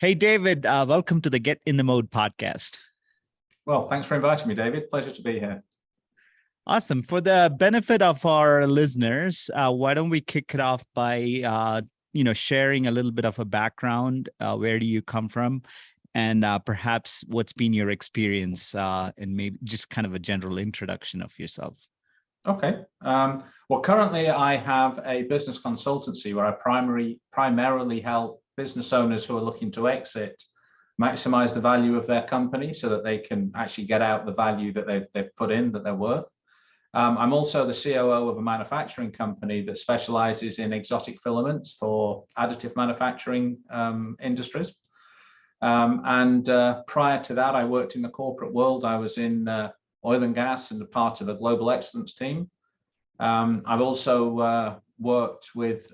Hey, David, welcome to the Get in the Mode podcast. Well, thanks for inviting me, David. Pleasure to be here. Awesome. For the benefit of our listeners, why don't we kick it off by, sharing a little bit of a background. Where do you come from? And perhaps what's been your experience and maybe just kind of a general introduction of yourself. Okay. Well, currently I have a business consultancy where I primarily help business owners who are looking to exit maximize the value of their company so that they can actually get out the value that they've put in, that they're worth. I'm also the COO of a manufacturing company that specializes in exotic filaments for additive manufacturing industries. And prior to that, I worked in the corporate world. I was in oil and gas and a part of the global excellence team. I've also worked with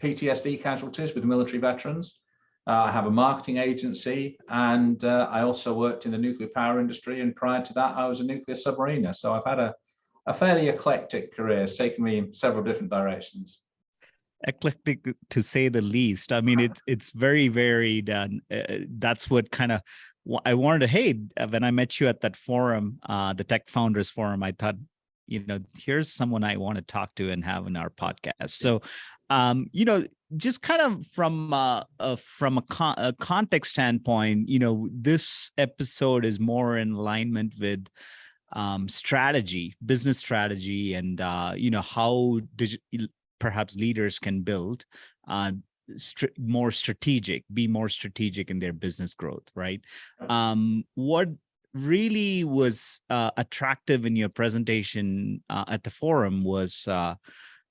PTSD casualties with military veterans. I have a marketing agency, and I also worked in the nuclear power industry. And prior to that, I was a nuclear submariner. So I've had a fairly eclectic career. It's taken me in several different directions. Eclectic, to say the least. I mean, it's very varied, and that's what kind of I wanted to. Hey, when I met you at that forum, the Tech Founders Forum, I thought, here's someone I want to talk to and have in our podcast. So, just kind of from a context standpoint, this episode is more in alignment with strategy, business strategy, and how perhaps leaders can build more strategic, be more strategic in their business growth, right? What really was attractive in your presentation at the forum was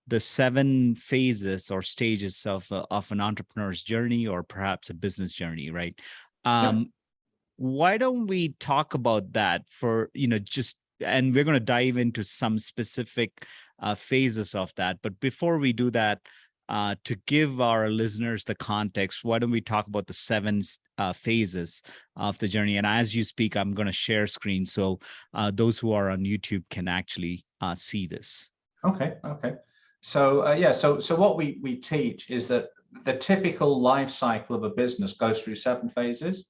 the 7 phases or stages of an entrepreneur's journey, or perhaps a business journey, right? Why don't we talk about that for, and we're going to dive into some specific phases of that. But before we do that, to give our listeners the context, why don't we talk about the 7 phases of the journey? And as you speak, I'm going to share screen so those who are on YouTube can actually see this. Okay. So so what we teach is that the typical life cycle of a business goes through 7 phases.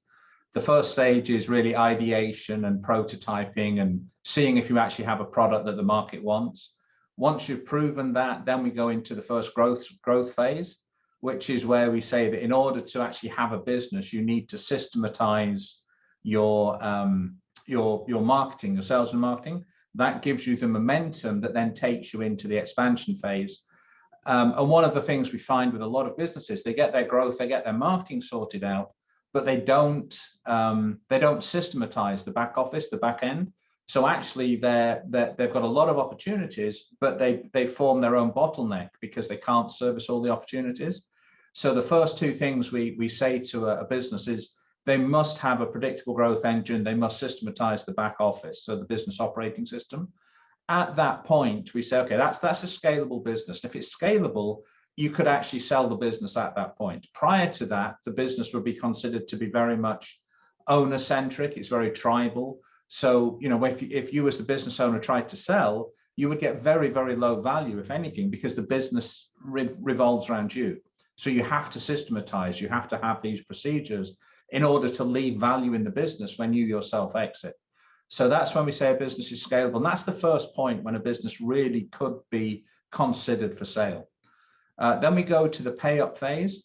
The first stage is really ideation and prototyping and seeing if you actually have a product that the market wants. Once you've proven that, then we go into the first growth phase, which is where we say that in order to actually have a business, you need to systematize your marketing, your sales and marketing. That gives you the momentum that then takes you into the expansion phase. And one of the things we find with a lot of businesses, they get their growth, they get their marketing sorted out, but they don't systematize the back office, the back end. So actually they've got a lot of opportunities, but they form their own bottleneck because they can't service all the opportunities. So the first 2 things we say to a business is they must have a predictable growth engine. They must systematize the back office, so the business operating system. At that point, we say, okay, that's a scalable business. And if it's scalable, you could actually sell the business at that point. Prior to that, the business would be considered to be very much owner-centric. It's very tribal. So, if you as the business owner tried to sell, you would get very, very low value, if anything, because the business revolves around you. So you have to systematize. You have to have these procedures in order to leave value in the business when you yourself exit. So that's when we say a business is scalable. And that's the first point when a business really could be considered for sale. Then we go to the pay up phase.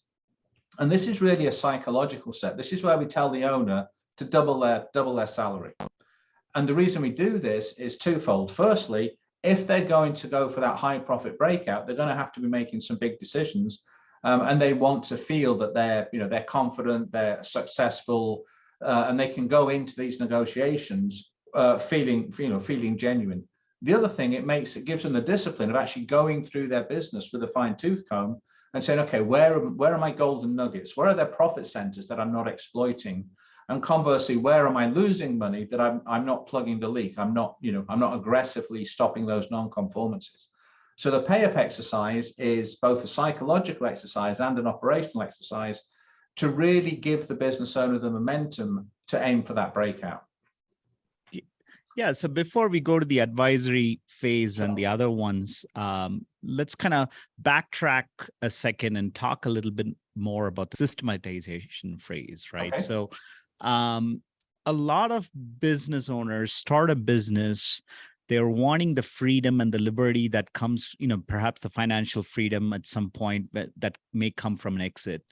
And this is really a psychological step. This is where we tell the owner to double their salary. And the reason we do this is twofold. Firstly, if they're going to go for that high profit breakout, they're going to have to be making some big decisions. And they want to feel that they're confident, they're successful, and they can go into these negotiations feeling genuine. The other thing it gives them the discipline of actually going through their business with a fine tooth comb and saying, okay, where are my golden nuggets? Where are their profit centers that I'm not exploiting? And conversely, where am I losing money that I'm not plugging the leak? I'm not aggressively stopping those non-conformances. So the pay up exercise is both a psychological exercise and an operational exercise to really give the business owner the momentum to aim for that breakout. Yeah. So before we go to the advisory phase and the other ones, let's kind of backtrack a second and talk a little bit more about the systematization phrase, right? Okay. So, um, a lot of business owners start a business. They're wanting the freedom and the liberty that comes, perhaps the financial freedom at some point that may come from an exit.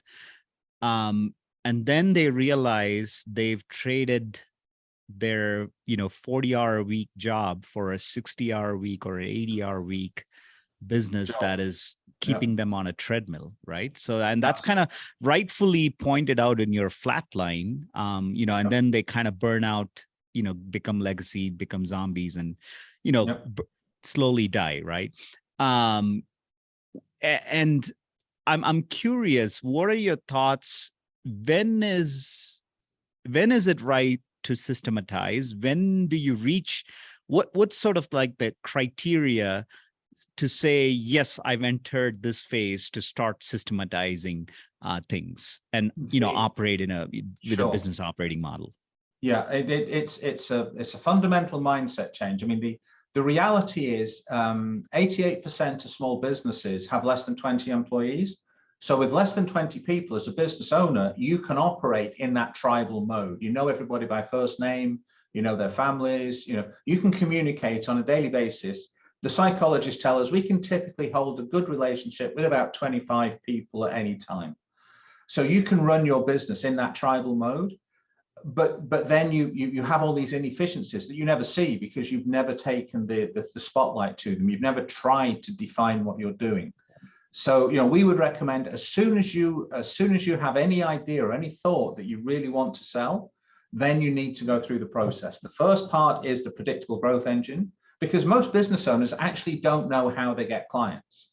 And then they realize they've traded their 40-hour a week job for a 60-hour week or an 80-hour week business Sure. that is Yeah. keeping them on a treadmill, right? So, and that's kind Absolutely. of rightfully pointed out in your flat line, and Yep. then they kind of burn out, become legacy, become zombies, and you know Yep. slowly die, right? um and I'm curious, what are your thoughts? When is it right to systematize? When do you reach, what's sort of like the criteria to say, yes, I've entered this phase to start systematizing things and operate with a Sure. business operating model? Yeah, it's a fundamental mindset change. I mean, the reality is 88% of small businesses have less than 20 employees. So with less than 20 people as a business owner, you can operate in that tribal mode. You know everybody by first name, you know their families, you can communicate on a daily basis. The psychologists tell us we can typically hold a good relationship with about 25 people at any time. So you can run your business in that tribal mode. But then you have all these inefficiencies that you never see because you've never taken the spotlight to them. You've never tried to define what you're doing. So we would recommend as soon as you have any idea or any thought that you really want to sell, then you need to go through the process. The first part is the predictable growth engine, because most business owners actually don't know how they get clients.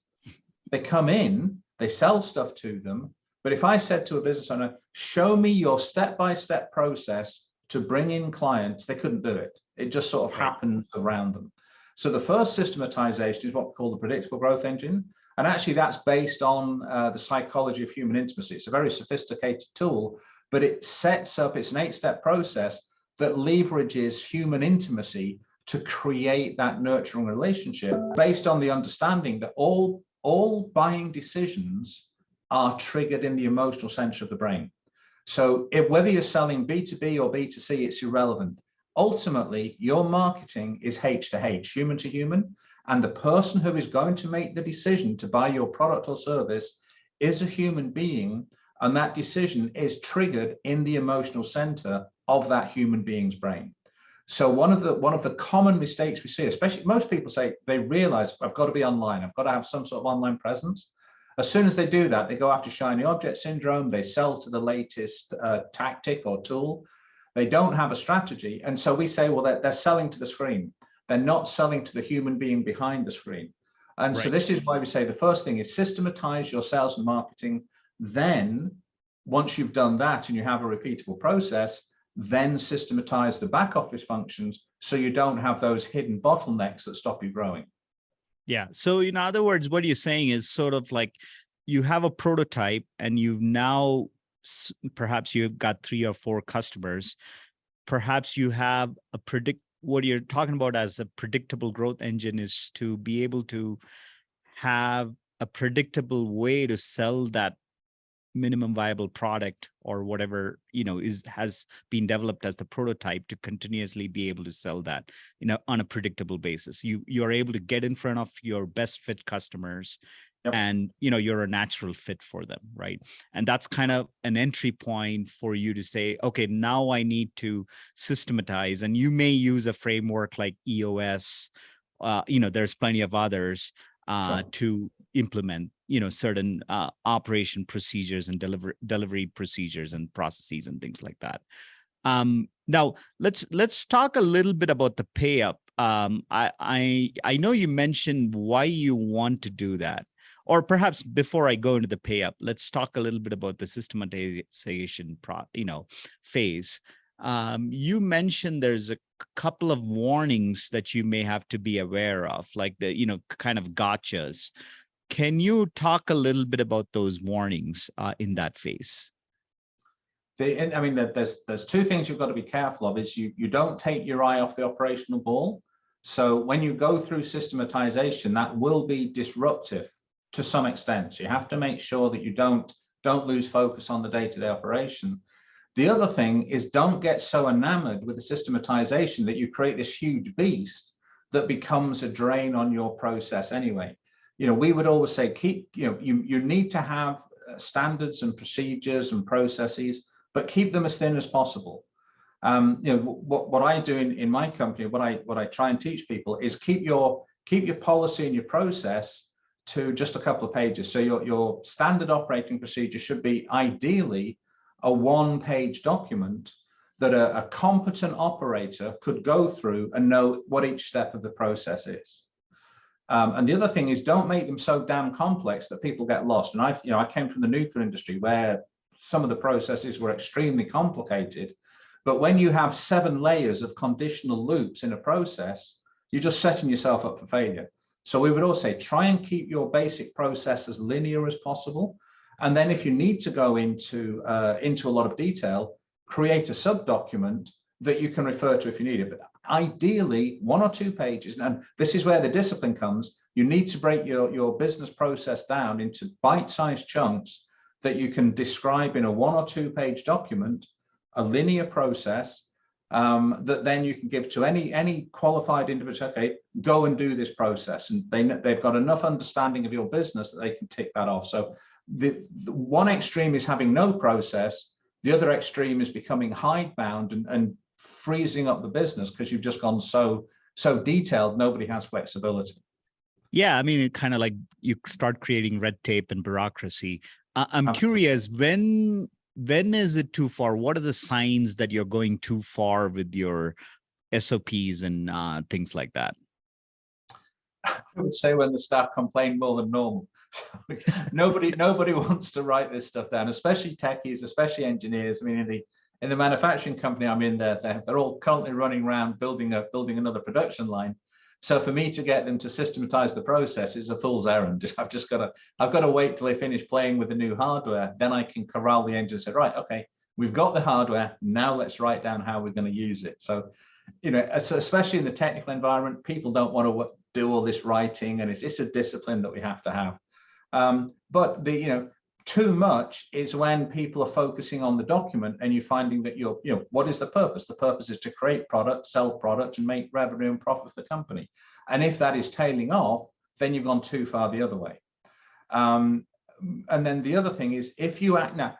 They come in, they sell stuff to them. But if I said to a business owner, show me your step-by-step process to bring in clients, they couldn't do it. It just sort of Right. happens around them. So the first systematization is what we call the predictable growth engine. And actually that's based on the psychology of human intimacy. It's a very sophisticated tool, but it's an 8-step process that leverages human intimacy to create that nurturing relationship based on the understanding that all buying decisions are triggered in the emotional center of the brain. So whether you're selling B2B or B2C, it's irrelevant. Ultimately, your marketing is H to H, human to human, and the person who is going to make the decision to buy your product or service is a human being, and that decision is triggered in the emotional center of that human being's brain. So one of the common mistakes we see, especially most people say they realize I've got to be online, I've got to have some sort of online presence. As soon as they do that, they go after shiny object syndrome, they sell to the latest tactic or tool. They don't have a strategy. And so we say, well, they're selling to the screen. They're not selling to the human being behind the screen. And so Right. this is why we say the first thing is systematize your sales and marketing. Then once you've done that and you have a repeatable process, then systematize the back office functions so you don't have those hidden bottlenecks that stop you growing. Yeah. So, in other words, what you're saying is sort of like you have a prototype and you've now, perhaps you've got 3 or 4 customers. Perhaps you have what you're talking about as a predictable growth engine is to be able to have a predictable way to sell that minimum viable product or whatever has been developed as the prototype, to continuously be able to sell that on a predictable basis. You're able to get in front of your best fit customers. Yep. And you're a natural fit for them, right? And that's kind of an entry point for you to say, okay, now I need to systematize. And you may use a framework like EOS. There's plenty of others Sure. to implement certain operation procedures and delivery procedures and processes and things like that. Now let's talk a little bit about the pay up. I know you mentioned why you want to do that, or perhaps before I go into the pay up, let's talk a little bit about the systematization phase. You mentioned there's a couple of warnings that you may have to be aware of, like the kind of gotchas. Can you talk a little bit about those warnings in that phase? I mean, there's 2 things you've got to be careful of. Is you don't take your eye off the operational ball. So when you go through systematization, that will be disruptive to some extent. So you have to make sure that you don't Don't lose focus on the day-to-day operation. The other thing is, don't get so enamored with the systematization that you create this huge beast that becomes a drain on your process anyway. We would always say, you need to have standards and procedures and processes, but keep them as thin as possible. What I do in my company, what I try and teach people is keep your policy and your process to just a couple of pages. So your standard operating procedure should be ideally a one-page document that a competent operator could go through and know what each step of the process is. And the other thing is, don't make them so damn complex that people get lost. And I came from the nuclear industry where some of the processes were extremely complicated. But when you have 7 layers of conditional loops in a process, you're just setting yourself up for failure. So we would all say, try and keep your basic process as linear as possible. And then if you need to go into a lot of detail, create a sub-document that you can refer to if you need it. But ideally, 1 or 2 pages, and this is where the discipline comes. You need to break your business process down into bite-sized chunks that you can describe in a 1 or 2 page document, a linear process that then you can give to any qualified individual. Okay, go and do this process, and they've got enough understanding of your business that they can tick that off. So the one extreme is having no process. The other extreme is becoming hidebound and freezing up the business because you've just gone so detailed, nobody has flexibility. Yeah, I mean, it kind of like you start creating red tape and bureaucracy. I'm curious, when is it too far? What are the signs that you're going too far with your SOPs and things like that? I would say when the staff complain more than normal. Nobody wants to write this stuff down, especially techies, especially engineers. I mean, in the manufacturing company I'm in, they're all currently running around building another production line. So for me to get them to systematize the process is a fool's errand. I've got to wait till they finish playing with the new hardware. Then I can corral the engine and say, right, okay, we've got the hardware. Now let's write down how we're going to use it. So, especially in the technical environment, people don't want to do all this writing, and it's a discipline that we have to have. But too much is when people are focusing on the document and you're finding that what is the purpose? The purpose is to create product, sell product, and make revenue and profit for the company. And if that is tailing off, then you've gone too far the other way. And then the other thing is, if you act now,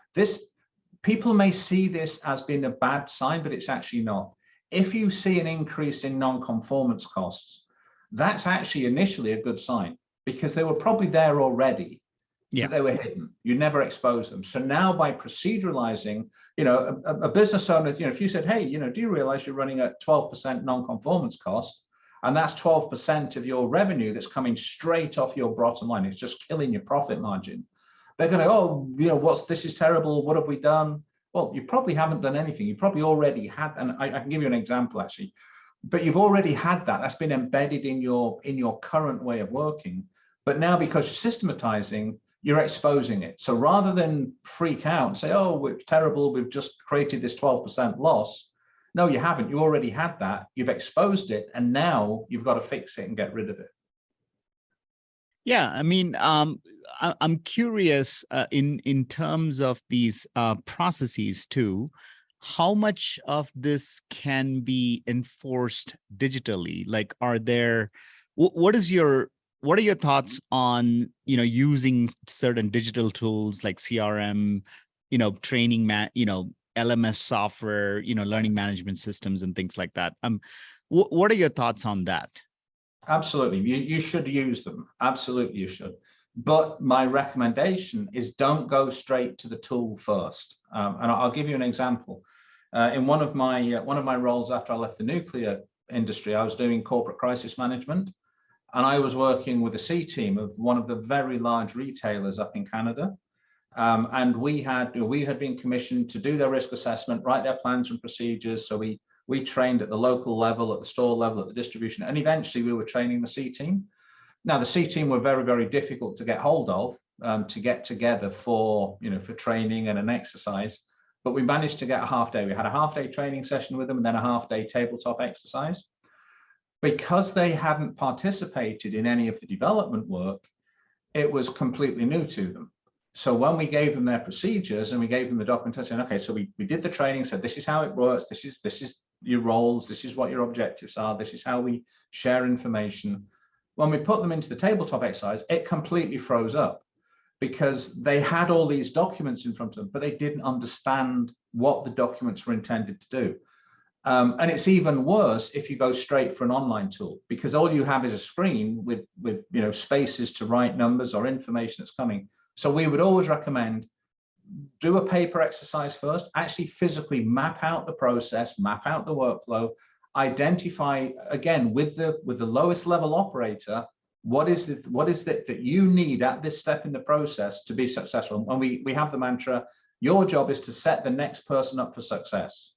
people may see this as being a bad sign, but it's actually not. If you see an increase in non-conformance costs, that's actually initially a good sign, because they were probably there already. Yeah. But they were hidden. You never expose them. So now by proceduralizing, a business owner, if you said, hey, do you realize you're running at 12% non-conformance cost, and that's 12% of your revenue that's coming straight off your bottom line. It's just killing your profit margin. They're going to, oh, this is terrible. What have we done? Well, you probably haven't done anything. You probably already had, and I can give you an example actually, but you've already had that. That's been embedded in your current way of working. But now, because you're systematizing, you're exposing it. So rather than freak out and say, oh, it's terrible, we've just created this 12% loss. No, you haven't. You already had that. You've exposed it, and now you've got to fix it and get rid of it. Yeah, I mean, I'm curious in terms of these processes too. How much of this can be enforced digitally? Like, what are your thoughts on using certain digital tools like CRM, training, LMS software, learning management systems and things like that? What are your thoughts on that? Absolutely, you should use them. Absolutely, you should. But my recommendation is, don't go straight to the tool first. And I'll give you an example. In one of my roles after I left the nuclear industry, I was doing corporate crisis management. And I was working with a C team of one of the very large retailers up in Canada. And we had been commissioned to do their risk assessment, write their plans and procedures. So we trained at the local level, at the store level, at the distribution, and eventually we were training the C team. Now, the C team were very, very difficult to get hold of, to get together for training and an exercise. But we managed to get a half day. We had a half day training session with them and then a half day tabletop exercise. Because they hadn't participated in any of the development work, it was completely new to them. So when we gave them their procedures and we gave them the documentation, okay, so we did the training, said this is how it works, this is your roles, this is what your objectives are, this is how we share information. When we put them into the tabletop exercise, it completely froze up because they had all these documents in front of them, but they didn't understand what the documents were intended to do. And it's even worse if you go straight for an online tool, because all you have is a screen with spaces to write numbers or information that's coming. So we would always recommend do a paper exercise first, actually physically map out the process, map out the workflow, identify again with the lowest level operator, what is it that you need at this step in the process to be successful. And we have the mantra, your job is to set the next person up for success.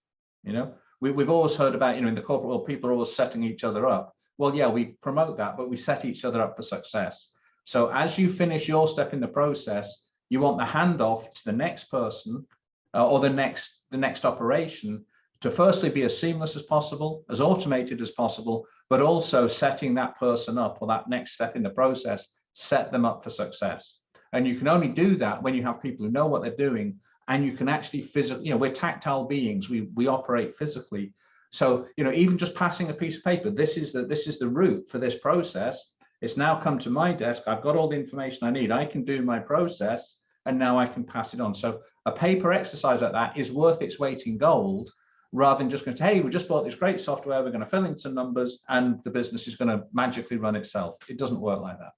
We've always heard about, in the corporate world, people are always setting each other up. Well, yeah, we promote that, but we set each other up for success. So as you finish your step in the process, you want the handoff to the next person or the next operation to firstly be as seamless as possible, as automated as possible, but also setting that person up or that next step in the process, set them up for success. And you can only do that when you have people who know what they're doing, and you can actually physically, we're tactile beings, we operate physically. So, even just passing a piece of paper, this is the route for this process. It's now come to my desk. I've got all the information I need. I can do my process, and now I can pass it on. So a paper exercise like that is worth its weight in gold, rather than just going to, hey, we just bought this great software, we're going to fill in some numbers, and the business is going to magically run itself. It doesn't work like that.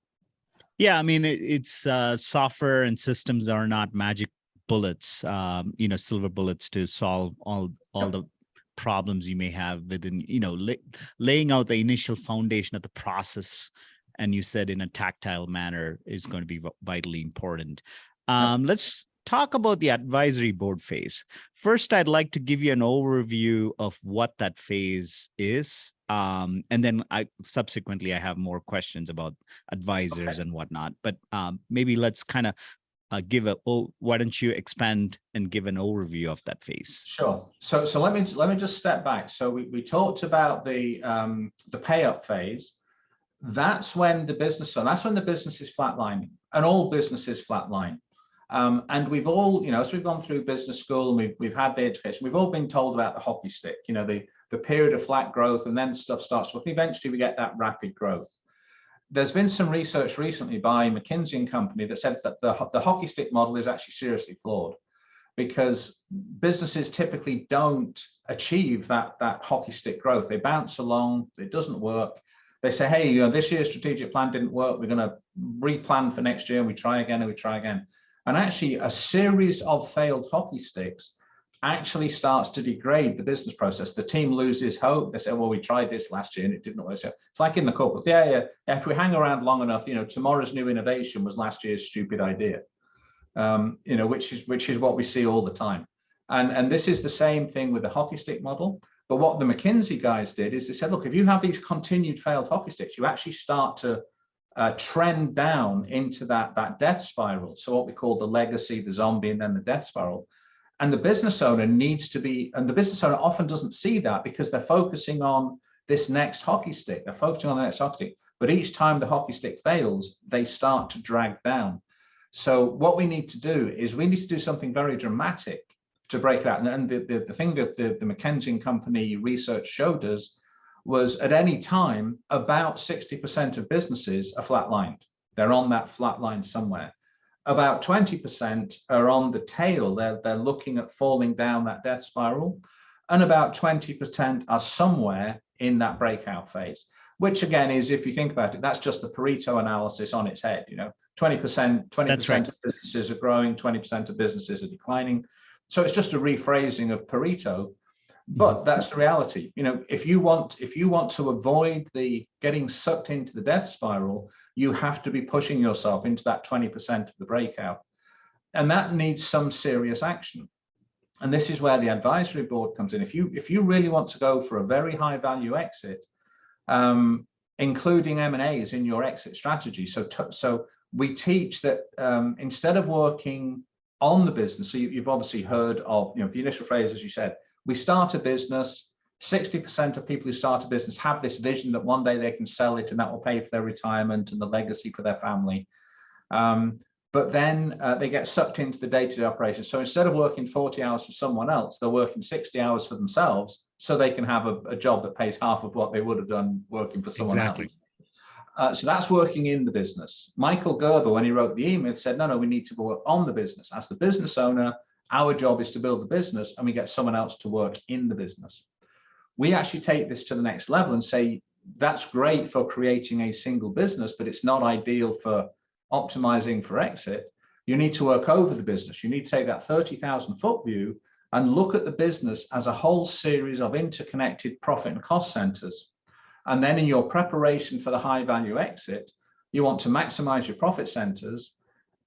Yeah, I mean, it's software and systems are not magic bullets, silver bullets to solve all the problems you may have within, laying out the initial foundation of the process. And you said in a tactile manner is going to be vitally important. Let's talk about the advisory board phase. First, I'd like to give you an overview of what that phase is. And then I have more questions about advisors and whatnot. But maybe let's kind of why don't you expand and give an overview of that phase? Sure. So let me just step back. So we talked about the pay up phase. That's when the business is flatlining, and all businesses flatline. And we've all, as we've gone through business school and we've had the education, we've all been told about the hockey stick, the period of flat growth, and then stuff starts to, eventually we get that rapid growth. There's been some research recently by McKinsey and Company that said that the hockey stick model is actually seriously flawed, because businesses typically don't achieve that hockey stick growth. They bounce along, it doesn't work. They say, hey, this year's strategic plan didn't work, we're going to replan for next year, and we try again and we try again. And actually a series of failed hockey sticks actually starts to degrade the business process. The team loses hope. They say, well, we tried this last year and it didn't work. So it's like in the corporate, yeah. If we hang around long enough, tomorrow's new innovation was last year's stupid idea, which is what we see all the time. And this is the same thing with the hockey stick model. But what the McKinsey guys did is they said, look, if you have these continued failed hockey sticks, you actually start to trend down into that death spiral. So what we call the legacy, the zombie, and then the death spiral. And the business owner needs to be, and the business owner often doesn't see that because they're focusing on this next hockey stick. They're focusing on the next hockey stick. But each time the hockey stick fails, they start to drag down. So what we need to do is we need to do something very dramatic to break it out. And the thing that the McKinsey and Company research showed us was at any time, about 60% of businesses are flatlined. They're on that flat line somewhere. About 20% are on the tail. They're looking at falling down that death spiral. And about 20% are somewhere in that breakout phase, which again is, if you think about it, that's just the Pareto analysis on its head. 20% of businesses are growing, 20% of businesses are declining. So it's just a rephrasing of Pareto. But that's the reality. If you want to avoid the getting sucked into the death spiral, you have to be pushing yourself into that 20% of the breakout. And that needs some serious action. And this is where the advisory board comes in. If you really want to go for a very high value exit, including M&As in your exit strategy. So we teach that instead of working on the business, so you've obviously heard of, the initial phrase, as you said, we start a business, 60% of people who start a business have this vision that one day they can sell it and that will pay for their retirement and the legacy for their family. But but then they get sucked into the day-to-day operations. So instead of working 40 hours for someone else, they're working 60 hours for themselves so they can have a job that pays half of what they would have done working for someone Exactly. else. So that's working in the business. Michael Gerber, when he wrote the email, said, no, we need to work on the business. As the business owner, our job is to build the business, and we get someone else to work in the business. We actually take this to the next level and say, that's great for creating a single business, but it's not ideal for optimizing for exit. You need to work over the business. You need to take that 30,000 foot view and look at the business as a whole series of interconnected profit and cost centers. And then in your preparation for the high value exit, you want to maximize your profit centers,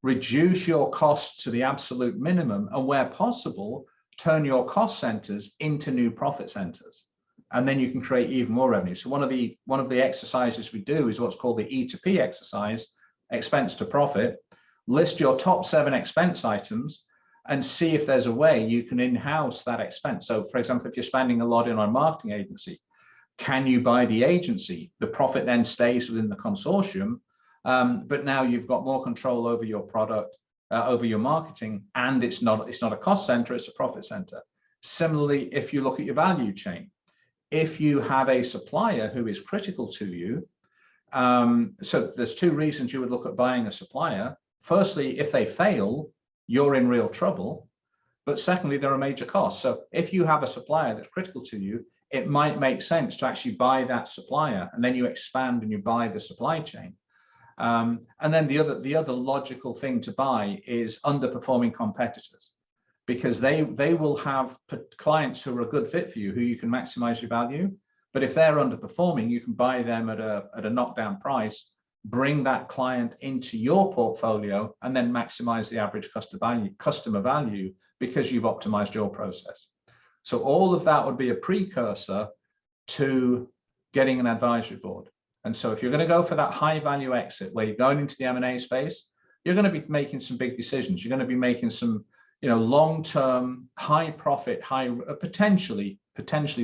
reduce your costs to the absolute minimum, and where possible, turn your cost centers into new profit centers. And then you can create even more revenue. So one of the exercises we do is what's called the E to P exercise, expense to profit. List your top 7 expense items and see if there's a way you can in-house that expense. So for example, if you're spending a lot on a marketing agency, can you buy the agency? The profit then stays within the consortium, but now you've got more control over your product, over your marketing, and it's not a cost center, it's a profit center. Similarly, if you look at your value chain, if you have a supplier who is critical to you, so there's 2 reasons you would look at buying a supplier. Firstly, if they fail, you're in real trouble. But secondly, there are major costs. So if you have a supplier that's critical to you, it might make sense to actually buy that supplier, and then you expand and you buy the supply chain. And then the other logical thing to buy is underperforming competitors, because they will have clients who are a good fit for you, who you can maximize your value. But if they're underperforming, you can buy them at a knockdown price, bring that client into your portfolio, and then maximize the average customer value because you've optimized your process. So all of that would be a precursor to getting an advisory board. And so if you're going to go for that high value exit where you're going into the M&A space, you're going to be making some big decisions. You're going to be making some, long-term, high profit, potentially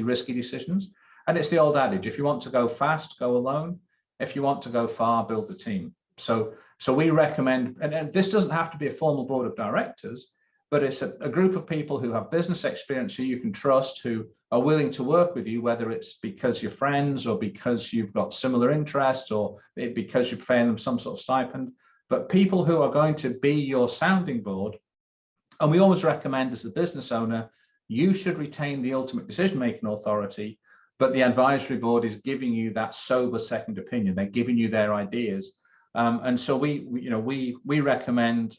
risky decisions. And it's the old adage: if you want to go fast, go alone. If you want to go far, build a team. So we recommend, and this doesn't have to be a formal board of directors, but it's a group of people who have business experience, who you can trust, who are willing to work with you, whether it's because you're friends or because you've got similar interests or because you're paying them some sort of stipend, but people who are going to be your sounding board. And we always recommend, as the business owner, you should retain the ultimate decision-making authority, but the advisory board is giving you that sober second opinion. They're giving you their ideas. And so we recommend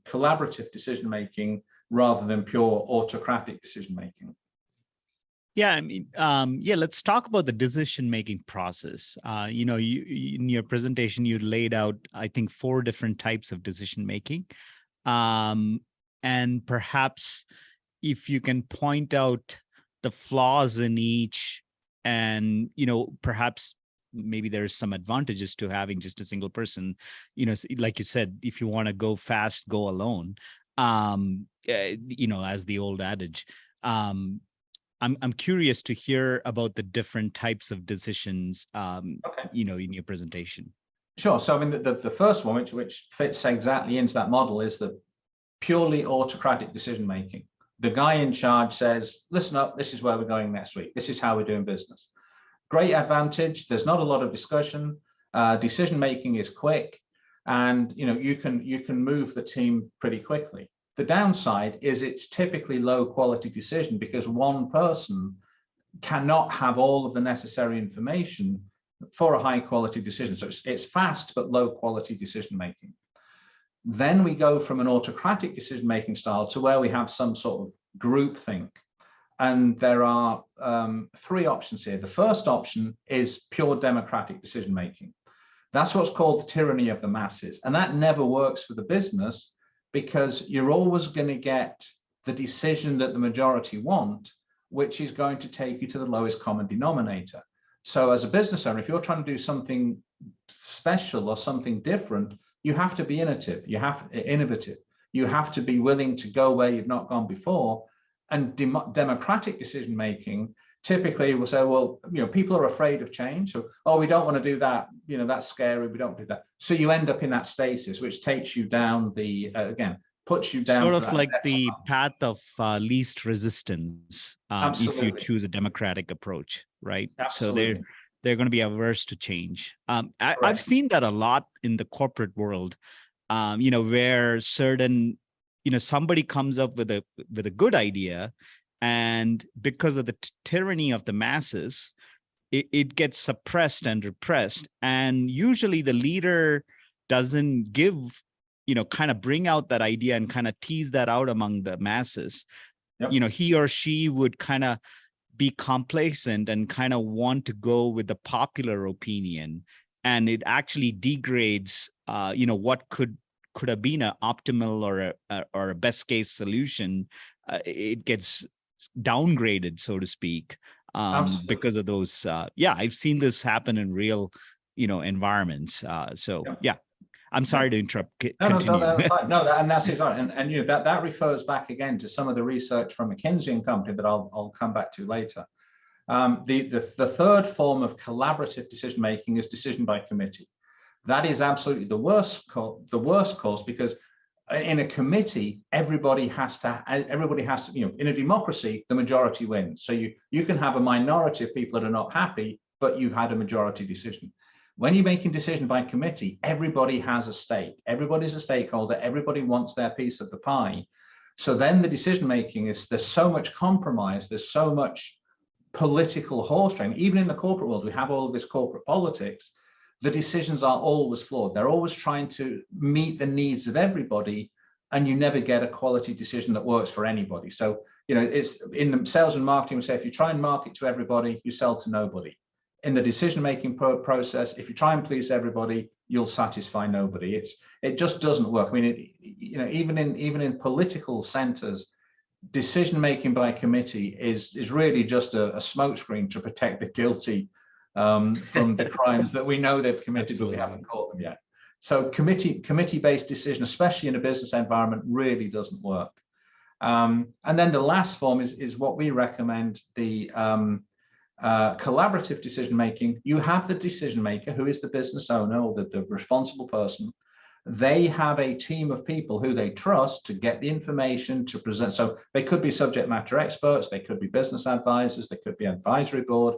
collaborative decision-making rather than pure autocratic decision-making. Yeah, I mean, let's talk about the decision-making process. You in your presentation, you laid out, I think, 4 different types of decision-making. And perhaps if you can point out the flaws in each, and, perhaps maybe there's some advantages to having just a single person, like you said, if you want to go fast, go alone, as the old adage. I'm curious to hear about the different types of decisions, Okay. In your presentation. Sure. So I mean, the first one, which fits exactly into that model, is the purely autocratic decision-making. The guy in charge says, listen up, this is where we're going next week. This is how we're doing business. Great advantage. There's not a lot of discussion. Decision-making is quick, and you can move the team pretty quickly. The downside is it's typically low quality decision, because one person cannot have all of the necessary information for a high quality decision. So it's fast but low quality decision making. Then we go from an autocratic decision making style to where we have some sort of groupthink. And there are 3 options here. The first option is pure democratic decision making. That's what's called the tyranny of the masses. And that never works for the business, because you're always going to get the decision that the majority want, which is going to take you to the lowest common denominator. So as a business owner, if you're trying to do something special or something different, you have to be innovative. You have to be willing to go where you've not gone before. And democratic decision making typically we'll say, well, people are afraid of change. So, oh, we don't want to do that. That's scary. We don't do that. So you end up in that stasis, which takes you down again, puts you down sort to of that like the path of least resistance, if you Absolutely. choose a democratic approach, right? So Absolutely. they're going to be averse to change. I've Correct. seen that a lot in the corporate world, where certain, somebody comes up with a good idea, and because of the tyranny of the masses, it gets suppressed and repressed, and usually the leader doesn't give, kind of bring out that idea and kind of tease that out among the masses. Yep. He or she would kind of be complacent and kind of want to go with the popular opinion, and it actually degrades what could have been an optimal or a best case solution. It gets downgraded, so to speak, because of those. I've seen this happen in real environments. Yeah, I'm sorry to interrupt. Continue. No, that's fine. No, and that's it. And that refers back again to some of the research from McKinsey and Company that I'll come back to later. The third form of collaborative decision making is decision by committee. That is absolutely the worst course, because in a committee, everybody has to, in a democracy, the majority wins. So you can have a minority of people that are not happy, but you had a majority decision. When you're making decision by committee, everybody has a stake. Everybody's a stakeholder. Everybody wants their piece of the pie. So then the decision making there's so much compromise. There's so much political horse trading. Even in the corporate world, we have all of this corporate politics. The decisions are always flawed. They're always trying to meet the needs of everybody, and you never get a quality decision that works for anybody. So, it's in the sales and marketing, we say, if you try and market to everybody, you sell to nobody. In the decision-making process, if you try and please everybody, you'll satisfy nobody. It just doesn't work. I mean, even in political centers, decision-making by committee is really just a smokescreen to protect the guilty from the crimes that we know they've committed, but we haven't caught them yet. So committee-based decision, especially in a business environment, really doesn't work. And then the last form is what we recommend, the collaborative decision making. You have the decision maker, who is the business owner or the responsible person. They have a team of people who they trust to get the information to present. So they could be subject matter experts, they could be business advisors, they could be advisory board,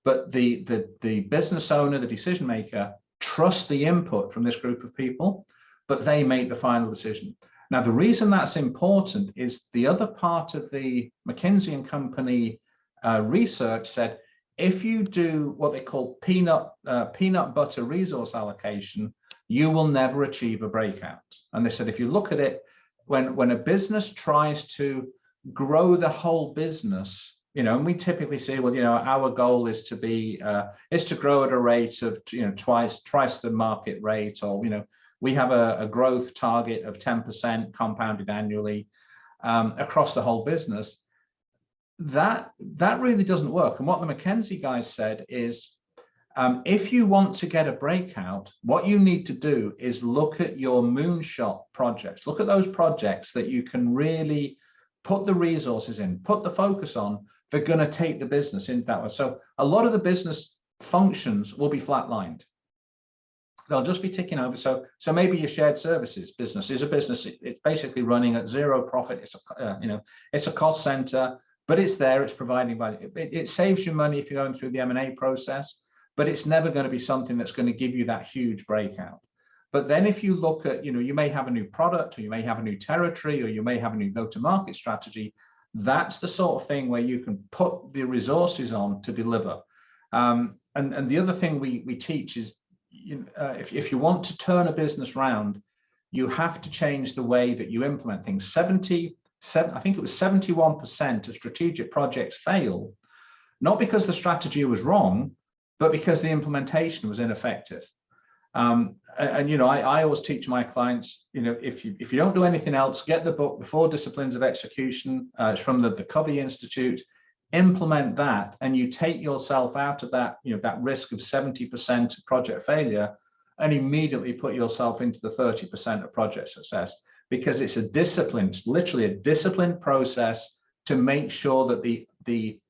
but the business owner, the decision maker, trusts the input from this group of people, but they make the final decision. Now, the reason that's important is the other part of the McKinsey and Company research said, if you do what they call peanut butter resource allocation, you will never achieve a breakout. And they said, if you look at it, when a business tries to grow the whole business, and we typically say, well, our goal is to grow at a rate of, twice the market rate, or, we have a growth target of 10% compounded annually across the whole business. That really doesn't work. And what the McKinsey guys said is, if you want to get a breakout, what you need to do is look at your moonshot projects. Look at those projects that you can really put the resources in, put the focus on. They're going to take the business in that way. So a lot of the business functions will be flatlined. They'll just be ticking over. So maybe your shared services business is a business. It's basically running at zero profit. It's a cost center, but it's there. It's providing value. It saves you money if you're going through the M&A process, but it's never going to be something that's going to give you that huge breakout. But then if you look at, you may have a new product, or you may have a new territory, or you may have a new go-to-market strategy. That's the sort of thing where you can put the resources on to deliver. And the other thing we teach is, if you want to turn a business around, you have to change the way that you implement things. I think it was 71% of strategic projects fail, not because the strategy was wrong, but because the implementation was ineffective. I always teach my clients, if you don't do anything else, get the book, The 4 Disciplines of Execution. It's from the Covey Institute. Implement that, and you take yourself out of that, that risk of 70% of project failure, and immediately put yourself into the 30% of project success, because it's literally a disciplined process to make sure that the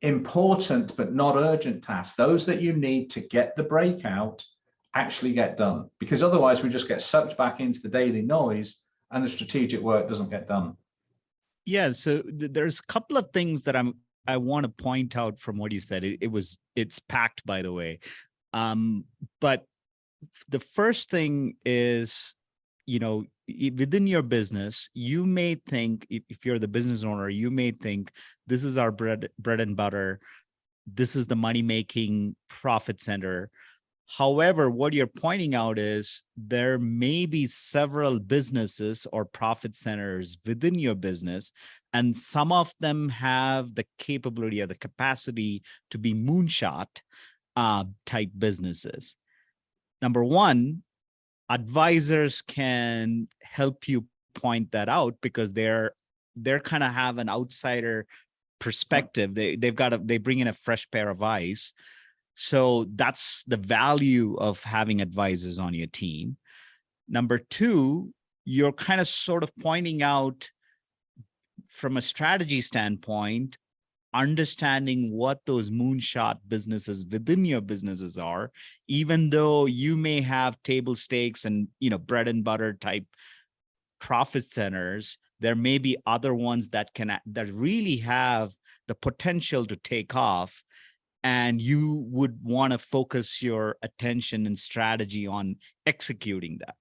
important but not urgent tasks, those that you need to get the breakout, actually get done. Because otherwise we just get sucked back into the daily noise and the strategic work doesn't get done. Yeah, so there's a couple of things that I want to point out from what you said. It's packed, by the way. But the first thing is, within your business, you may think, if you're the business owner, you may think this is our bread and butter. This is the money making profit center. However, what you're pointing out is there may be several businesses or profit centers within your business, and some of them have the capability or the capacity to be moonshot type businesses. Number one, advisors can help you point that out because they're kind of have an outsider perspective. They bring in a fresh pair of eyes. So that's the value of having advisors on your team. Number two, you're kind of sort of pointing out from a strategy standpoint, understanding what those moonshot businesses within your businesses are, even though you may have table stakes and, bread and butter type profit centers, there may be other ones that really have the potential to take off. And you would want to focus your attention and strategy on executing that.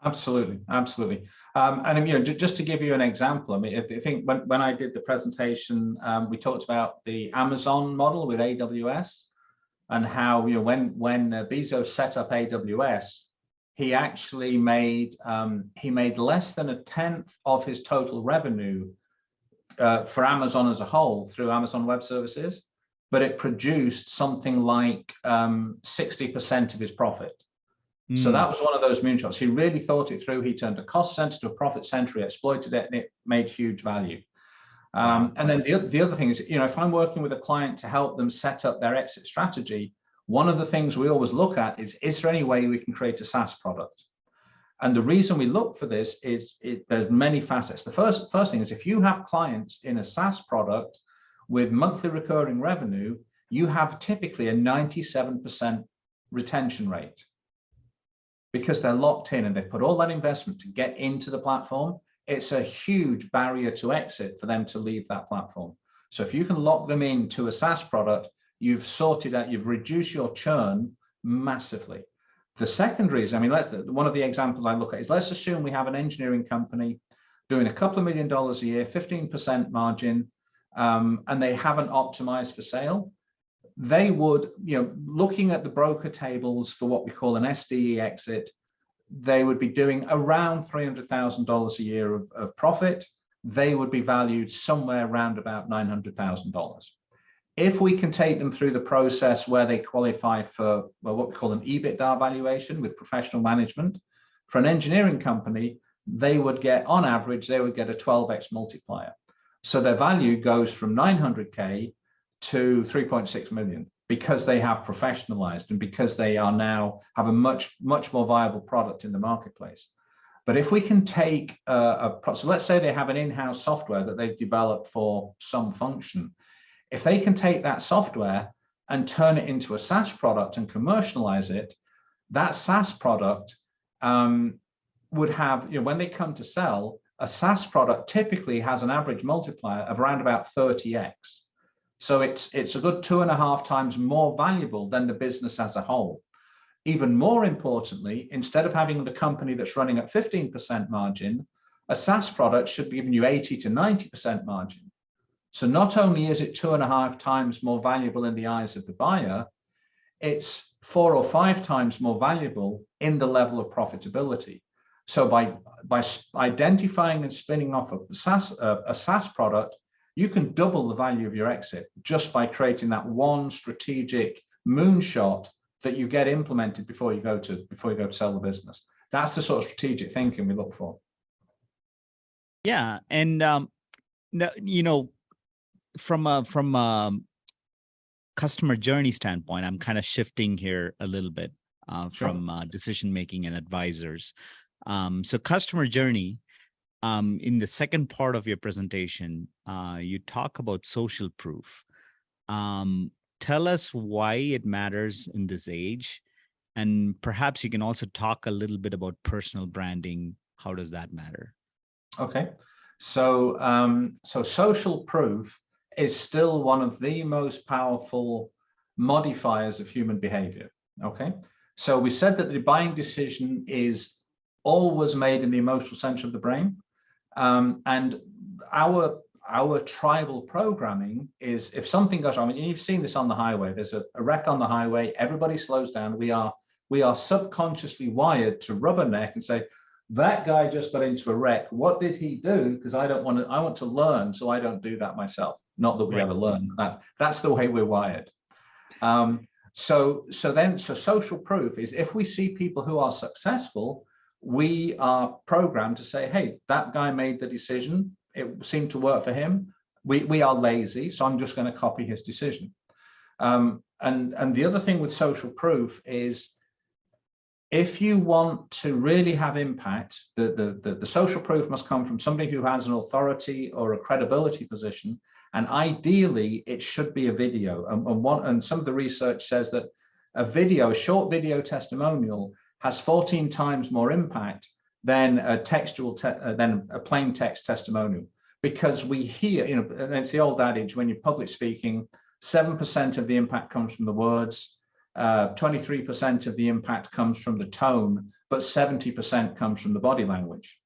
Absolutely, absolutely. And just to give you an example, I mean, I think when I did the presentation, we talked about the Amazon model with AWS and how when Bezos set up AWS, he actually made less than 1/10 of his total revenue for Amazon as a whole through Amazon Web Services, but it produced something like 60% of his profit. So that was one of those moonshots. He really thought it through. He turned a cost center to a profit center. He exploited it, and it made huge value. And then the other thing is, if I'm working with a client to help them set up their exit strategy, one of the things we always look at is there any way we can create a SaaS product? And the reason we look for this is there's many facets. The first thing is, if you have clients in a SaaS product with monthly recurring revenue, you have typically a 97% retention rate, because they're locked in and they put all that investment to get into the platform. It's a huge barrier to exit for them to leave that platform. So if you can lock them into a SaaS product, you've sorted out, you've reduced your churn massively. The secondary is, I mean, one of the examples I look at is, let's assume we have an engineering company doing a couple of $1 million a year, 15% margin, and they haven't optimized for sale. They would, looking at the broker tables for what we call an SDE exit, they would be doing around $300,000 a year of profit. They would be valued somewhere around about $900,000. If we can take them through the process where they qualify for what we call an EBITDA valuation with professional management, for an engineering company, they would get, on average, they would get a 12x multiplier. So their value goes from 900K to 3.6 million, because they have professionalized and because they are now have a much more viable product in the marketplace. But if we can take so let's say they have an in-house software that they've developed for some function. If they can take that software and turn it into a SaaS product and commercialize it, that SaaS product would have, when they come to sell, a SaaS product typically has an average multiplier of around about 30x. So it's a good 2.5 times more valuable than the business as a whole. Even more importantly, instead of having the company that's running at 15% margin, a SaaS product should be giving you 80 to 90% margin. So not only is it 2.5 times more valuable in the eyes of the buyer, it's 4 or 5 times more valuable in the level of profitability. So by identifying and spinning off a SaaS product, you can double the value of your exit just by creating that one strategic moonshot that you get implemented before you go to sell the business. That's the sort of strategic thinking we look for. Yeah, and from a customer journey standpoint, I'm kind of shifting here a little bit from decision making and advisors. So customer journey. In the second part of your presentation, you talk about social proof. Tell us why it matters in this age. And perhaps you can also talk a little bit about personal branding. How does that matter? Okay, so so social proof is still one of the most powerful modifiers of human behavior. Okay, so we said that the buying decision is always made in the emotional center of the brain, and our tribal programming is, if something goes wrong, and you've seen this on the highway, there's a wreck on the highway, everybody slows down. We are subconsciously wired to rubberneck and say, that guy just got into a wreck. What did he do? Because I want to learn, so I don't do that myself. Not that we Right. ever learn. That's the way we're wired. So social proof is, if we see people who are successful, we are programmed to say, hey, that guy made the decision. It seemed to work for him. We are lazy, so I'm just going to copy his decision. And the other thing with social proof is, if you want to really have impact, the social proof must come from somebody who has an authority or a credibility position. And ideally, it should be a video. And some of the research says that a short video testimonial has 14 times more impact than than a plain text testimonial. Because we hear, and it's the old adage, when you're public speaking, 7% of the impact comes from the words, 23% of the impact comes from the tone, but 70% comes from the body language.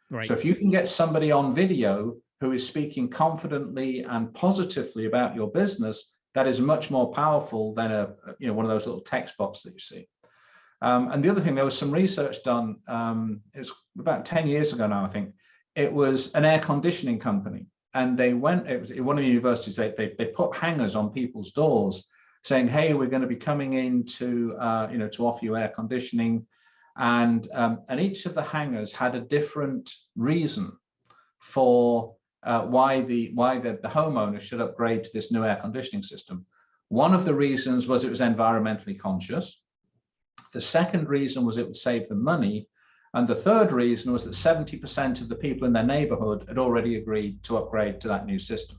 Right. So if you can get somebody on video who is speaking confidently and positively about your business, that is much more powerful than one of those little text boxes that you see. And the other thing, there was some research done, it was about 10 years ago now, I think. It was an air conditioning company, and it was one of the universities, they put hangers on people's doors saying, hey, we're going to be coming in to offer you air conditioning. And each of the hangars had a different reason for why the homeowner should upgrade to this new air conditioning system. One of the reasons was it was environmentally conscious. The second reason was it would save them money. And the third reason was that 70% of the people in their neighborhood had already agreed to upgrade to that new system.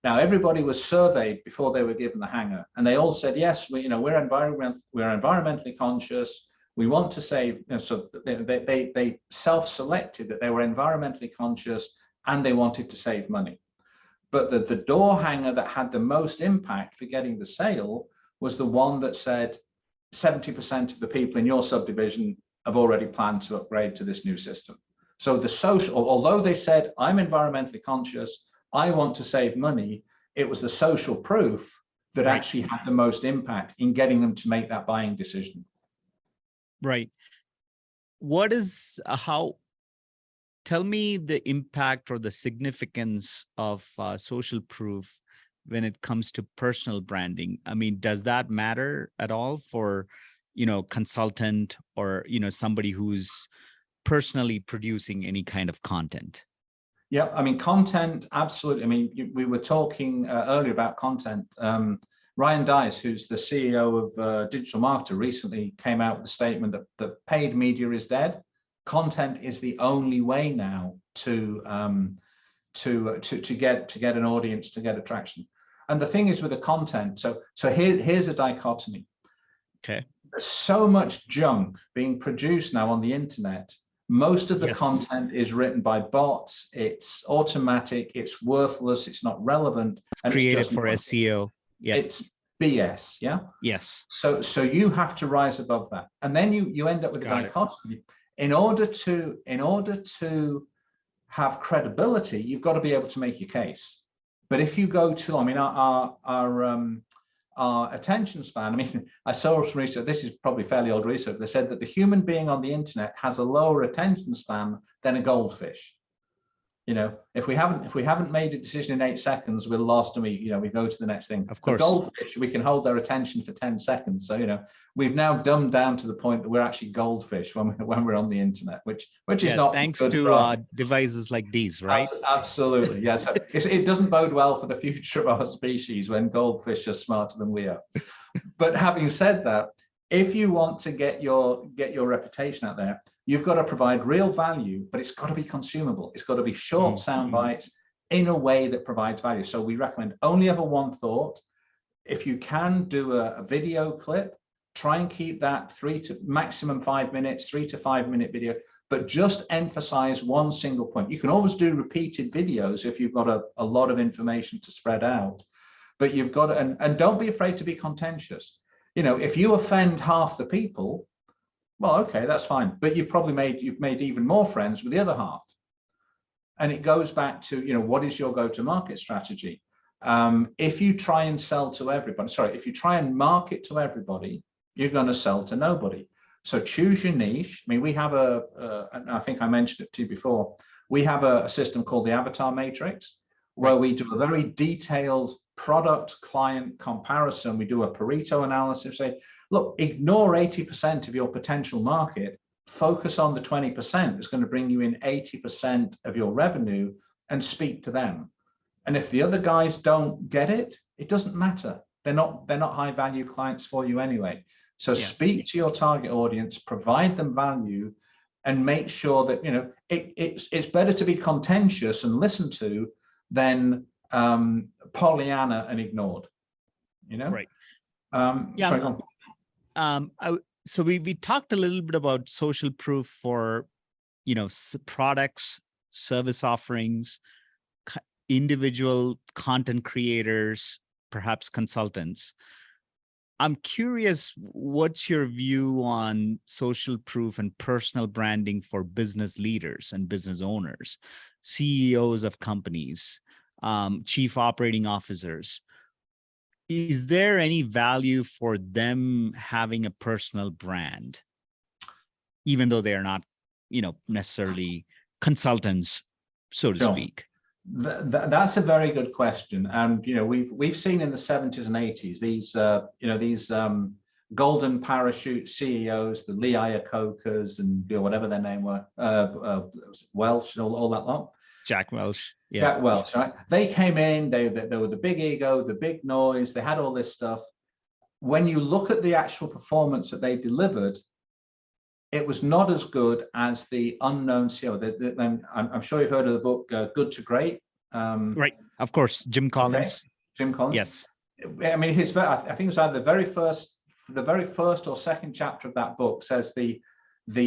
Now, everybody was surveyed before they were given the hanger, and they all said, yes, we're environmentally conscious. We want to save, so they self-selected that they were environmentally conscious and they wanted to save money. But the door hanger that had the most impact for getting the sale was the one that said 70% of the people in your subdivision have already planned to upgrade to this new system. So although they said, I'm environmentally conscious, I want to save money, it was the social proof that actually had the most impact in getting them to make that buying decision. Right. Tell me the impact or the significance of social proof when it comes to personal branding. I mean, does that matter at all for, consultant or, somebody who's personally producing any kind of content? Yeah, I mean, content, absolutely. I mean, we were talking earlier about content. Ryan Dice, who's the CEO of Digital Marketer, recently came out with a statement that paid media is dead. Content is the only way now to get an audience, to get attraction. And the thing is with the content, so here's a dichotomy. Okay. There's so much junk being produced now on the internet. Most of the content is written by bots. It's automatic. It's worthless. It's not relevant. It's created for SEO. Yeah. It's BS. Yeah. Yes. So you have to rise above that, and then you end up with a dichotomy. In order to have credibility, you've got to be able to make your case. But if you go to, I mean, our attention span, I mean, I saw some research, this is probably fairly old research, they said that the human being on the internet has a lower attention span than a goldfish. If we haven't made a decision in 8 seconds, we're lost and we go to the next thing. Of course. The goldfish, we can hold their attention for 10 seconds. So, we've now dumbed down to the point that we're actually goldfish when we're on the internet, which is not thanks good to devices like these, right? Absolutely. Yes. Yeah, so it doesn't bode well for the future of our species when goldfish are smarter than we are. But having said that, if you want to get your reputation out there, you've got to provide real value, but it's got to be consumable. It's got to be short sound bites in a way that provides value. So we recommend only ever one thought, if you can do a video clip, try and keep that maximum 5 minutes, 3 to 5 minute video, but just emphasize one single point. You can always do repeated videos if you've got a lot of information to spread out, but you've got to, and don't be afraid to be contentious. You know, if you offend half the people, well, okay, that's fine, but you've made even more friends with the other half. And it goes back to, you know, what is your go-to-market strategy? If you try and sell to everybody, if you try and market to everybody, you're going to sell to nobody. So choose your niche. I mean, we have I think I mentioned it to you before, we have a system called the Avatar Matrix, where we do a very detailed product client comparison. We do a Pareto analysis, say, look, ignore 80% of your potential market, focus on the 20% that's going to bring you in 80% of your revenue, and speak to them. And if the other guys don't get it, it doesn't matter. They're not high value clients for you anyway. So speak to your target audience, provide them value, and make sure that, you know, it's better to be contentious and listened to than Pollyanna and ignored, you know? Right. Sorry, go on. So we talked a little bit about social proof for, you know, products, service offerings, individual content creators, perhaps consultants. I'm curious, what's your view on social proof and personal branding for business leaders and business owners, CEOs of companies, chief operating officers? Is there any value for them having a personal brand, even though they are not, you know, necessarily consultants, so to speak? That's a very good question, and you know, we've seen in the 70s and 80s these these golden parachute CEOs, the Lee Iacocca's and, you know, whatever their name were, Welsh and all that lot. Jack Welch, Jack Welch, right? They came in, they were the big ego, the big noise, they had all this stuff. When you look at the actual performance that they delivered, it was not as good as the unknown CEO. I'm sure you've heard of the book Good to Great. Right, of course, Jim Collins. Okay. Jim Collins. Yes. I mean, I think it was either the very first or second chapter of that book says the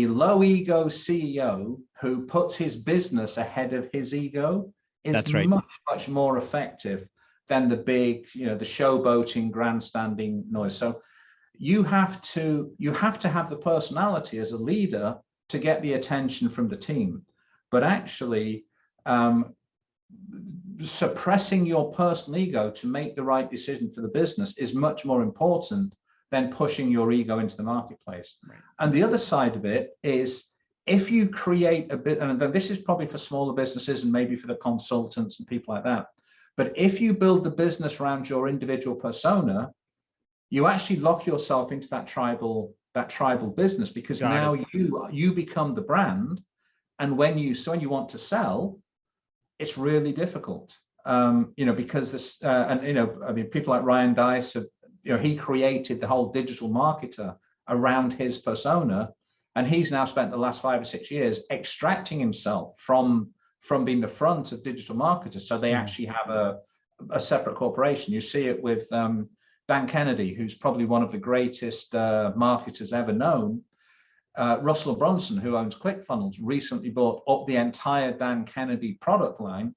low ego CEO who puts his business ahead of his ego is much more effective than the big, you know, the showboating, grandstanding noise. So you have to have the personality as a leader to get the attention from the team, but actually suppressing your personal ego to make the right decision for the business is much more important than pushing your ego into the marketplace. Right. And the other side of it is, if you create a bit, and this is probably for smaller businesses and maybe for the consultants and people like that, but if you build the business around your individual persona, you actually lock yourself into that tribal business, because now you become the brand, and when you want to sell, it's really difficult, you know, because this and you know, I mean, people like Ryan Dice have, you know, he created the whole digital marketer around his persona, and he's now spent the last 5 or 6 years extracting himself from being the front of digital marketers, so they actually have a separate corporation. You see it with Dan Kennedy, who's probably one of the greatest marketers ever known. Russell Brunson, who owns ClickFunnels, recently bought up the entire Dan Kennedy product line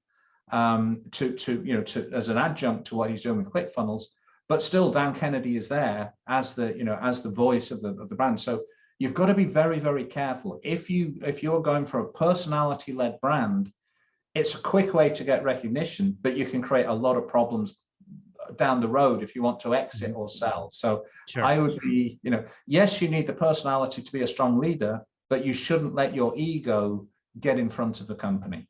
to as an adjunct to what he's doing with ClickFunnels. But still, Dan Kennedy is there as the voice of the brand. So you've got to be very, very careful. If you're going for a personality-led brand, it's a quick way to get recognition, but you can create a lot of problems down the road if you want to exit or sell. So I would be, you know, yes, you need the personality to be a strong leader, but you shouldn't let your ego get in front of the company.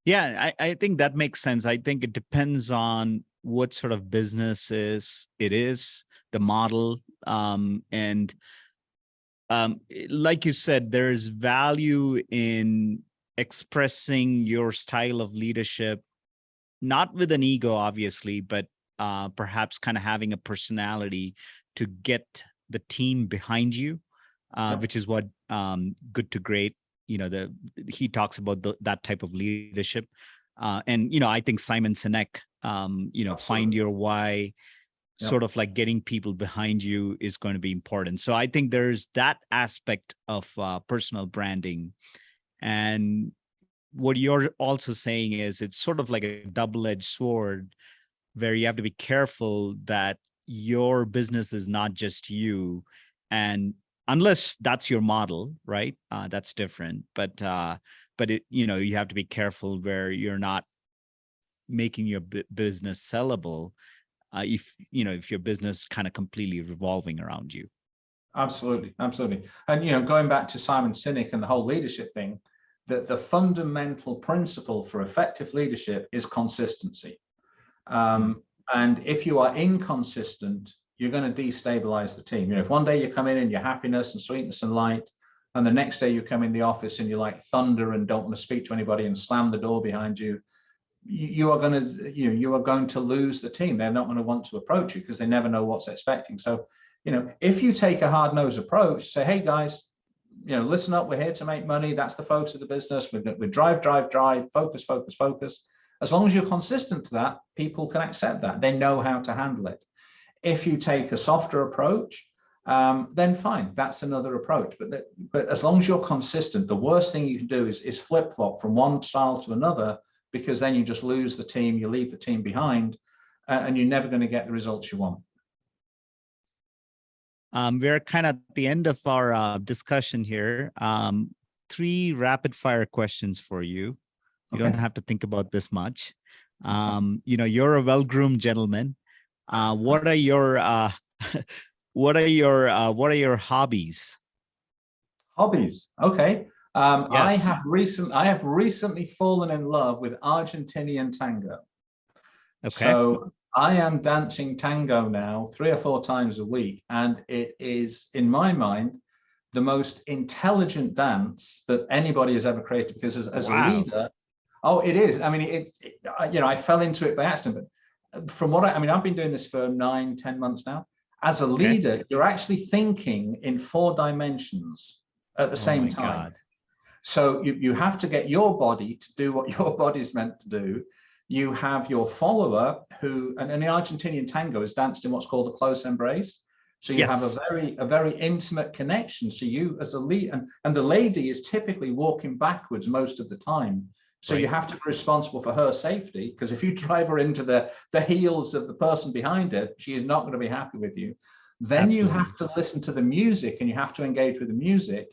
Yeah, I think that makes sense. I think it depends on what sort of business it is, the model, and like you said, there's value in expressing your style of leadership, not with an ego, obviously, but perhaps kind of having a personality to get the team behind you, which is what Good to Great, you know, he talks about that type of leadership. And, you know, I think Simon Sinek, you know, Find Your Why, sort of like getting people behind you is going to be important. So I think there's that aspect of personal branding. And what you're also saying is it's sort of like a double-edged sword where you have to be careful that your business is not just you. And unless that's your model, right? That's different. But it, you know, you have to be careful where you're not making your business sellable, if you know, if your business kind of completely revolving around you. Absolutely, absolutely. And you know, going back to Simon Sinek and the whole leadership thing, that the fundamental principle for effective leadership is consistency. And if you are inconsistent, you're going to destabilize the team. You know, if one day you come in and you're happiness and sweetness and light, and the next day you come in the office and you're like thunder and don't want to speak to anybody and slam the door behind you, you are going to, you know, you are going to lose the team. They're not going to want to approach you because they never know what's expecting. So, you know, if you take a hard-nosed approach, say, hey guys, you know, listen up, we're here to make money. That's the focus of the business. We drive, focus, focus, focus. As long as you're consistent to that, people can accept that. They know how to handle it. If you take a softer approach, then fine, that's another approach. But as long as you're consistent, the worst thing you can do is flip-flop from one style to another, because then you just lose the team, you leave the team behind, and you're never going to get the results you want. We're kind of at the end of our discussion here. 3 rapid fire questions for you. You don't have to think about this much. You know, you're a well-groomed gentleman. What are your what are your hobbies? Hobbies. Okay. I Yes. have recently fallen in love with Argentinian tango. Okay. So I am dancing tango now 3 or 4 times a week, and it is, in my mind, the most intelligent dance that anybody has ever created. Because as a Wow. leader, oh, it is. I mean, you know, I fell into it by accident. But from what I mean, I've been doing this for 9, 10 months now. As a Okay. leader, you're actually thinking in 4 dimensions at the Oh same my time. God. So you have to get your body to do what your body's meant to do. You have your follower who, and the Argentinian tango is danced in what's called a close embrace. So you have Yes. a very intimate connection. So you as a lead, and the lady is typically walking backwards most of the time. So you Right. have to be responsible for her safety, because if you drive her into the heels of the person behind her, she is not going to be happy with you. Then you Absolutely. have to listen to the music, and you have to engage with the music.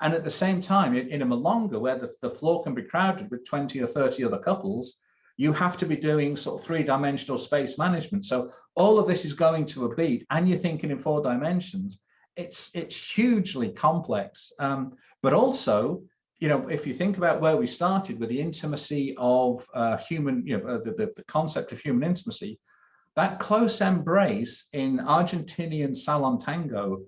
And at the same time, in a milonga where the floor can be crowded with 20 or 30 other couples, you have to be doing sort of 3-dimensional space management. So all of this is going to a beat, and you're thinking in 4 dimensions. It's hugely complex. But also, you know, if you think about where we started with the intimacy of human, you know, the concept of human intimacy, that close embrace in Argentinian salon tango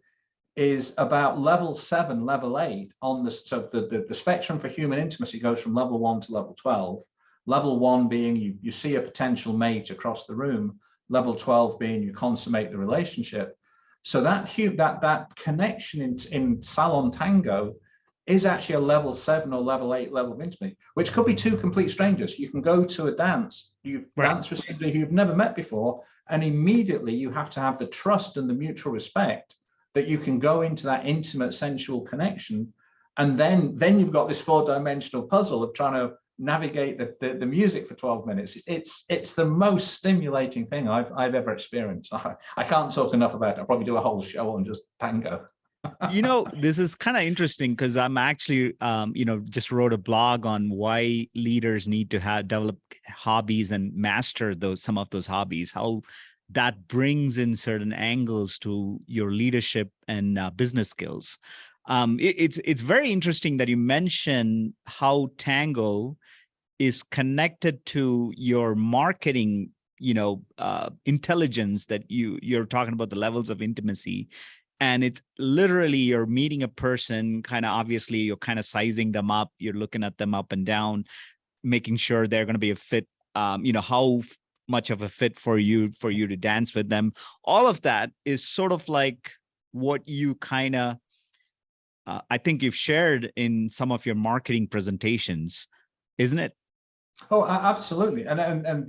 is about level 7, level 8 on the, so the spectrum for human intimacy goes from level 1 to level 12. Level 1 being you see a potential mate across the room. Level 12 being you consummate the relationship. So that connection in salon tango is actually a level 7 or level 8 level of intimacy, which could be 2 complete strangers. You can go to a dance, you've Right. danced with somebody who you've never met before, and immediately you have to have the trust and the mutual respect that you can go into that intimate sensual connection. And then you've got this 4-dimensional puzzle of trying to navigate the music for 12 minutes. It's the most stimulating thing I've ever experienced. I can't talk enough about it. I'll probably do a whole show on just tango. You know, this is kind of interesting because I'm actually, you know, just wrote a blog on why leaders need to have develop hobbies and master some of those hobbies, how that brings in certain angles to your leadership and business skills. It's very interesting that you mention how tango is connected to your marketing, you know, intelligence, that you're talking about the levels of intimacy. And it's literally you're meeting a person, kind of obviously you're kind of sizing them up, you're looking at them up and down, making sure they're going to be a fit, you know, how much of a fit for you to dance with them. All of that is sort of like what you kind of I think you've shared in some of your marketing presentations, isn't it? Oh, absolutely. And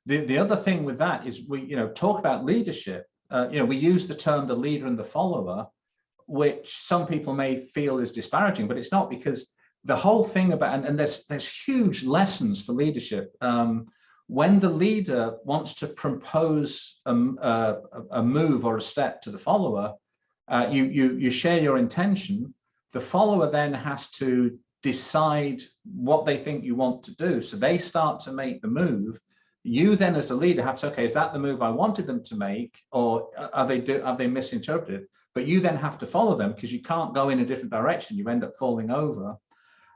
The other thing with that is we, talk about leadership. We use the term the leader and the follower, which some people may feel is disparaging, but it's not, because the whole thing about, and there's huge lessons for leadership. When the leader wants to propose a move or a step to the follower, you share your intention. The follower then has to decide what they think you want to do. So they start to make the move. You then, as a leader, have to, okay, is that the move I wanted them to make, or have they misinterpreted? But you then have to follow them, because you can't go in a different direction. You end up falling over.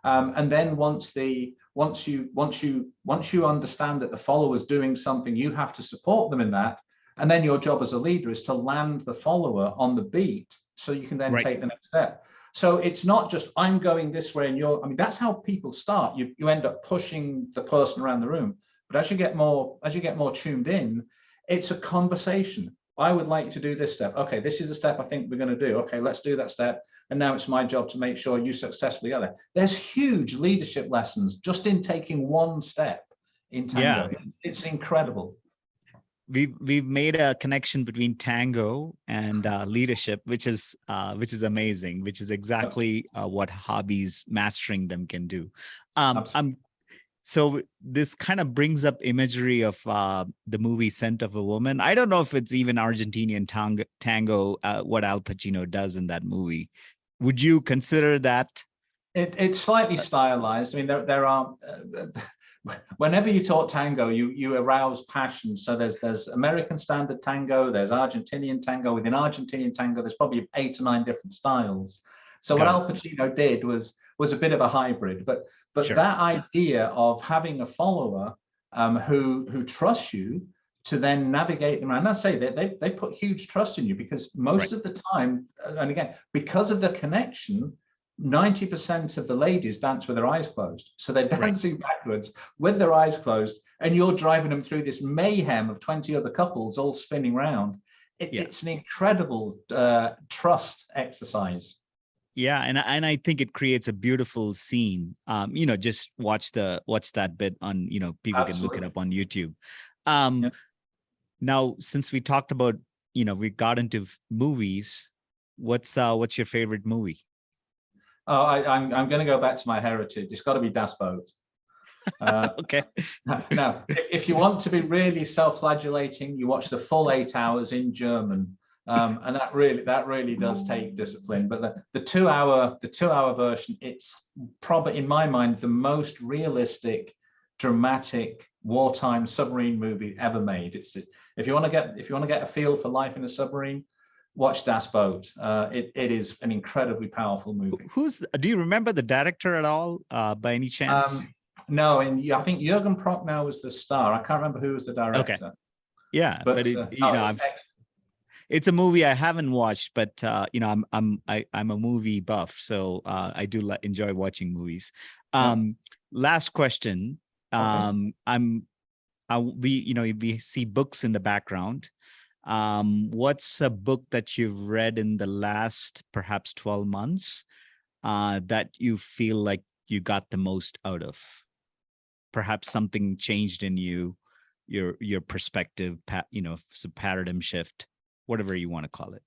And then once you understand that the follower's doing something, you have to support them in that. And then your job as a leader is to land the follower on the beat, so you can then take the next step. So it's not just I'm going this way and you're, I mean, that's how people start. You end up pushing the person around the room. But as you get more tuned in, it's a conversation. I would like to do this step. Okay, this is the step I think we're going to do. Okay, let's do that step. And now it's my job to make sure you successfully get there. There's huge leadership lessons just in taking one step in Tango. Yeah. It's incredible. We've made a connection between Tango and leadership, which is amazing, which is exactly what hobbies, mastering them, can do. So this kind of brings up imagery of the movie Scent of a Woman. I don't know if it's even Argentinian tango, what Al Pacino does in that movie. Would you consider that? It's slightly stylized. I mean, there are, whenever you talk tango, you arouse passion. So there's American standard tango, there's Argentinian tango. Within Argentinian tango, there's probably 8 or 9 different styles. So what Al Pacino did was a bit of a hybrid, but sure. That idea of having a follower who trusts you to then navigate them around. And I say that they put huge trust in you, because most of the time, and again, because of the connection, 90% of the ladies dance with their eyes closed. So they're dancing backwards with their eyes closed, and you're driving them through this mayhem of 20 other couples all spinning round. It's an incredible trust exercise. Yeah, and I think it creates a beautiful scene. Just watch that bit on, people can look it up on YouTube. Now, since we talked about, we got into movies, what's your favorite movie? Oh, I'm going to go back to my heritage. It's got to be Das Boot. Okay. Now, if you want to be really self-flagellating, you watch the full 8 hours in German. And that really does take discipline. But the 2 hour version, it's probably, in my mind, the most realistic, dramatic wartime submarine movie ever made. If you want to get a feel for life in a submarine, watch Das Boot. It is an incredibly powerful movie. Do you remember the director at all, by any chance? No, and I think Jürgen Prochnow was the star. I can't remember who was the director. Okay. Yeah, but it's a movie I haven't watched, but I'm a movie buff, so I do enjoy watching movies. Last question. Okay. We see books in the background. What's a book that you've read in the last perhaps 12 months that you feel like you got the most out of? Perhaps something changed in you, your perspective, it's a paradigm shift, whatever you want to call it.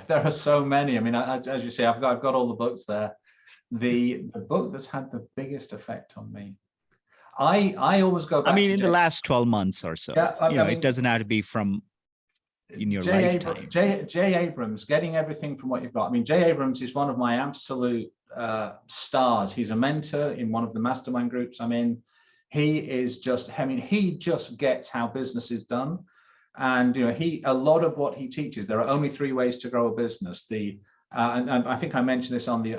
There are so many. I mean, as you say, I've got all the books there. The book that's had the biggest effect on me, I always go back. I mean, in the last 12 months or so. Yeah, it doesn't have to be from in your lifetime. J. Abrams, getting everything from what you've got. I mean, J. Abrams is one of my absolute stars. He's a mentor in one of the mastermind groups I'm in. He just gets how business is done. And a lot of what he teaches, there are only 3 ways to grow a business. And I think I mentioned this on the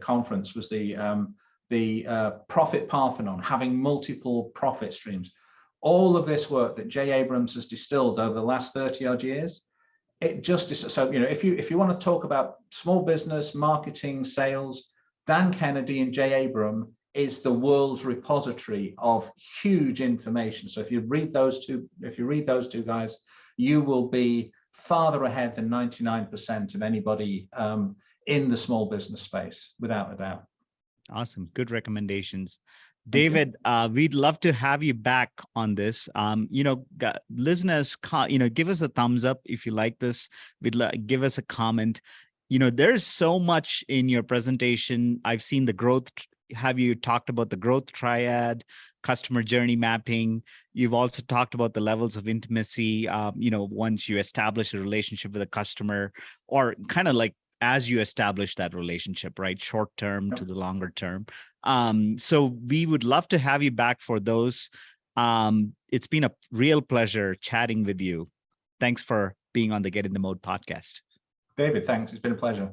conference, was the profit Parthenon, having multiple profit streams. All of this work that J. Abrams has distilled over the last 30 odd years, it just is. So if you want to talk about small business, marketing, sales, Dan Kennedy and J. Abrams is the world's repository of huge information. So if you read those two guys, you will be farther ahead than 99% of anybody in the small business space, without a doubt. Awesome. Good recommendations. Thank you. David, we'd love to have you back on this. Listeners, give us a thumbs up if you like this. Give us a comment. There's so much in your presentation. I've seen the growth. Have you talked about the growth triad, customer journey mapping? You've also talked about the levels of intimacy. Once you establish a relationship with a customer, or kind of like as you establish that relationship, right? Short term to the longer term. So we would love to have you back for those. It's been a real pleasure chatting with you. Thanks for being on the Get in the Mode podcast. David, thanks. It's been a pleasure.